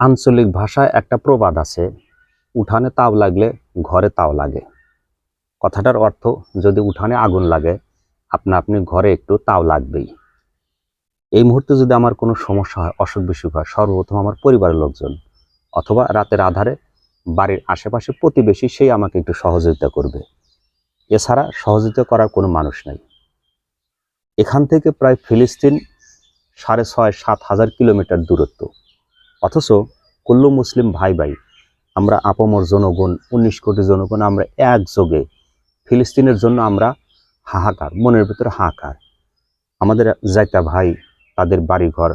আঞ্চলিক ভাষায় একটা প্রবাদ আছে, উঠানে তাও লাগলে ঘরে তাও লাগে। কথাটার অর্থ, যদি উঠানে আগুন লাগে আপনা আপনি ঘরে একটু তাও লাগবেই। এই মুহূর্তে যদি আমার কোনো সমস্যা হয়, অসুখ বিসুখ হয়, সর্বপ্রথম আমার পরিবারের লোকজন অথবা রাতের আধারে বাড়ির আশেপাশে প্রতিবেশী সেই আমাকে একটু সহযোগিতা করবে। এছাড়া সহযোগিতা করার কোনো মানুষ নাই। এখান থেকে প্রায় ফিলিস্তিন 6,500-7,000 কিলোমিটার দূরত্ব, অথচ কুল্লু মুসলিম ভাই ভাই, আমরা আপামর জনগণ, 19 কোটি জনগণ, আমরা একযোগে ফিলিস্তিনের জন্য আমরা হাহাকার, মনের ভিতরে হাহাকার। আমাদের জায়গা ভাই, তাদের বাড়িঘর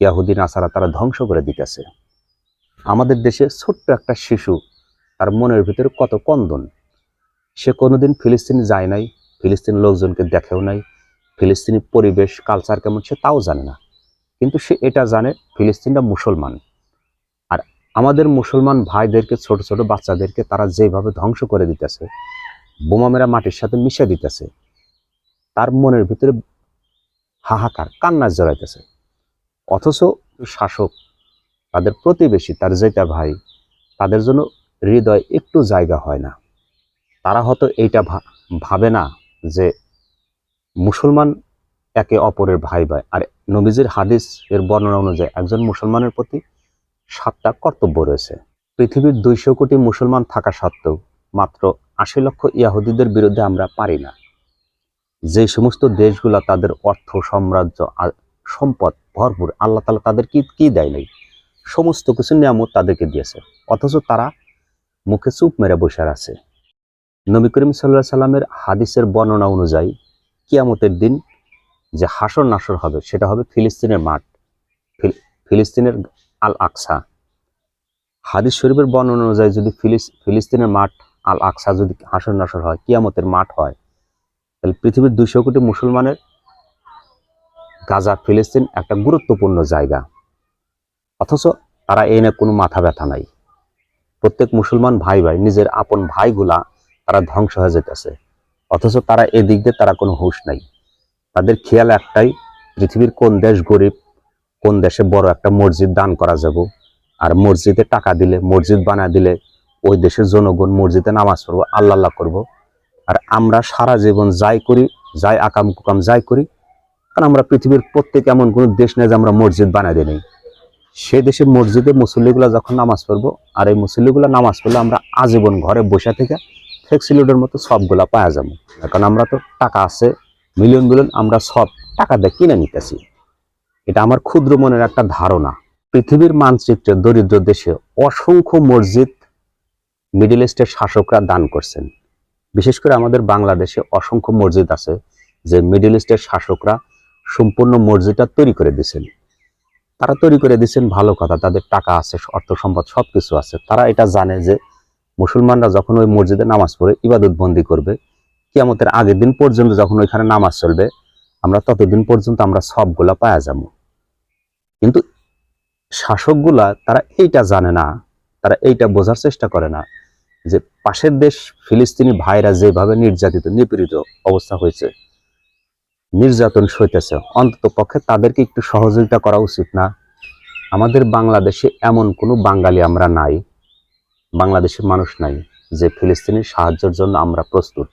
ইয়াহুদি নাসারা তারা ধ্বংস করে দিতেছে। আমাদের দেশে ছোট্ট একটা শিশু, তার মনের ভিতরে কত কন্দন। সে কোনোদিন ফিলিস্তিনি যায় নাই, ফিলিস্তিনি লোকজনকে দেখেও নাই, ফিলিস্তিনি পরিবেশ কালচার কেমন সে তাও জানে না, কিন্তু সে এটা জানে ফিলিস্তিনটা মুসলমান। আর আমাদের মুসলমান ভাইদেরকে, ছোট ছোট বাচ্চাদেরকে তারা যেভাবে ধ্বংস করে দিতেছে, বোমা মেরা মাটির সাথে মিশে দিতেছে, তার মনের ভিতরে হাহাকার, কান্না জড়াইতেছে। অথচ শাসক, তাদের প্রতিবেশী, তার যেটা ভাই, তাদের জন্য হৃদয় একটু জায়গা হয় না। তারা হয়তো এইটা ভাবে না যে মুসলমান একে অপরের ভাই ভাই। আর নবীজির হাদিস এর বর্ণনা অনুযায়ী একজন মুসলমানের প্রতি 7টা কর্তব্য রয়েছে। পৃথিবীর 200 কোটি মুসলমান থাকা সত্ত্বেও মাত্র 80 লক্ষ ইয়াহুদিদের বিরুদ্ধে আমরা পারি না। যে সমস্ত দেশগুলা তাদের অর্থ, সাম্রাজ্য আর সম্পদ ভরপুর, আল্লাহ তাআলা তাদের কি দেয় নাই, সমস্ত কিছু নিয়ামত তাদেরকে দিয়েছে, অথচ তারা মুখে চুপ মেরে বসে আছে। নবী করিম সাল্লাল্লাহু আলাইহি সাল্লামের হাদিসের বর্ণনা অনুযায়ী কিয়ামতের দিন যে হাসর নাসর হবে, সেটা হবে ফিলিস্তিনের মাঠ, ফিলিস্তিনের আল আকসা। হাদিস শরীফের বর্ণনা অনুযায়ী যদি ফিলিস্তিনের মাঠ আল আকসা যদি হাসর নাসর হয়, কিয়ামতের মাঠ হয়, তাহলে পৃথিবীর 200 কোটি মুসলমানের গাজা, ফিলিস্তিন একটা গুরুত্বপূর্ণ জায়গা। অথচ তারা এই নিয়ে কোনো মাথা ব্যথা নাই। প্রত্যেক মুসলমান ভাই ভাই, নিজের আপন ভাইগুলা তারা ধ্বংস হয়ে যেতেছে, অথচ তারা এদিক দিয়ে তারা কোনো হুঁশ নাই। তাদের খেয়াল একটাই, পৃথিবীর কোন দেশ গরিব, কোন দেশে বড় একটা মসজিদ দান করা যাব, আর মসজিদে টাকা দিলে, মসজিদ বানা দিলে ওই দেশের জনগণ মসজিদে নামাজ পড়বো, আল্লাহ আল্লাহ করবো। আর আমরা সারা জীবন যাই করি, যাই আকাম কুকাম যাই করি, কারণ আমরা পৃথিবীর প্রত্যেক এমন কোনো দেশ নেই যে আমরা মসজিদ বানাই দিই। সে দেশের মসজিদে মুসল্লিগুলা যখন নামাজ পড়বো, আর এই মুসল্লিগুলা নামাজ পড়লে আমরা আজীবন ঘরে বসে থেকে ফ্লেক্সিলোডের মতো সবগুলা পাওয়া যাবো। কারণ আমরা তো টাকা আছে, মিলিয়ন মিলিয়ন, আমরা সব টাকা দিয়ে কিনে নিতেছি। এটা আমার ক্ষুদ্র মনের একটা ধারণা। পৃথিবীর মানচিত্রে দরিদ্র দেশে অসংখ্য মসজিদ মিডল ইস্টের শাসকরা দান করছেন। বিশেষ করে আমাদের বাংলাদেশে অসংখ্য মসজিদ আছে যে মিডল ইস্টের শাসকরা সম্পূর্ণ মসজিদটা তৈরি করে দিয়েছেন। তারা তৈরি করে দিচ্ছেন, ভালো কথা, তাদের টাকা আছে, অর্থ সম্পদ সবকিছু আছে। তারা এটা জানে যে মুসলমানরা যখন ওই মসজিদে নামাজ পড়ে ইবাদত বন্দি করবে, কিয়ামতের আগের দিন পর্যন্ত যখন ওইখানে নামাজ চলবে, আমরা ততদিন পর্যন্ত আমরা সবগুলা পাওয়া যাবো। কিন্তু শাসকগুলা তারা এইটা জানে না, তারা এইটা বোঝার চেষ্টা করে না যে পাশের দেশ ফিলিস্তিনি ভাইরা যেভাবে নির্যাতিত, নিপীড়িত অবস্থা হয়েছে, নির্যাতন সইতেছে, অন্তত পক্ষে তাদেরকে একটু সহযোগিতা করা উচিত না? আমাদের বাংলাদেশে এমন কোনো বাঙালি আমরা নাই, বাংলাদেশের মানুষ নাই যে ফিলিস্তিনের সাহায্যের জন্য আমরা প্রস্তুত।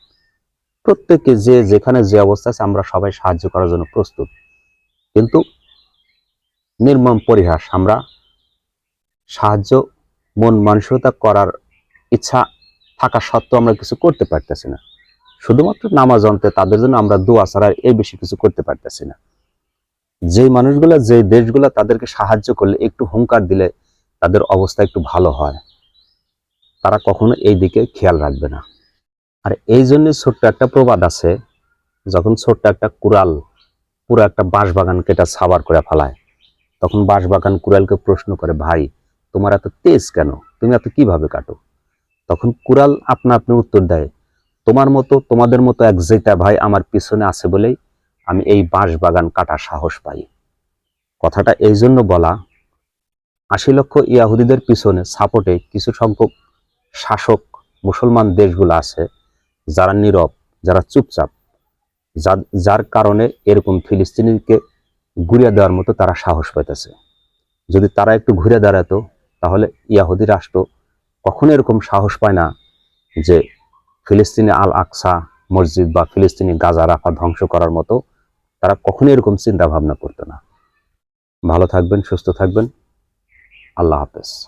প্রত্যেকে যে যেখানে যে অবস্থা আছে আমরা সবাই সাহায্য করার জন্য প্রস্তুত। কিন্তু নির্মম পরিহাস, আমরা সাহায্য মন মানসিকতা করার ইচ্ছা থাকা সত্ত্বেও আমরা কিছু করতে পারতেছি না। শুধুমাত্র নামাজ অন্তে তাদের জন্য আমরা দোয়া ছাড়া এই বেশি কিছু করতে পারতেছি না। যে মানুষগুলা, যে দেশগুলা তাদেরকে সাহায্য করলে, একটু হুঙ্কার দিলে তাদের অবস্থা একটু ভালো হয়, তারা কখনো এই দিকে খেয়াল রাখবে না। আর এই জন্য ছোট্ট একটা প্রবাদ আছে, যখন ছোট্ট একটা কুড়াল পুরো একটা বাঁশবাগান কেটে সাবার করে ফেলায়, তখন বাঁশবাগান কুড়ালকে প্রশ্ন করে, ভাই তোমার এত তেজ কেন, তুমি এত কিভাবে কাটো? তখন কুড়াল আপনা আপনি উত্তর দেয়, তোমাদের মতো এক জেতা ভাই আমার পিছনে আছে বলেই আমি এই বাঁশবাগান কাটার সাহস পাই। কথাটা এই জন্য বলা, 80 লক্ষ ইয়াহুদিদের পিছনে সাপোর্টে কিছু সংখ্যক শাসক মুসলমান দেশগুলো আছে যারা নীরব, যারা চুপচাপ, যার কারণে এরকম ফিলিস্তিনিকে গুড়িয়ে দেওয়ার মতো তারা সাহস পাইতেছে। যদি তারা একটু ঘুরে দাঁড়াতো, তাহলে ইয়াহুদি রাষ্ট্র কখনো এরকম সাহস পায় না যে ফিলিস্তিনি আল আকসা মসজিদ বা ফিলিস্তিনি গাজা রাফা ধ্বংস করার মতো তারা কখনো এরকম চিন্তা ভাবনা করতো না। ভালো থাকবেন, সুস্থ থাকবেন। আল্লাহ হাফেজ।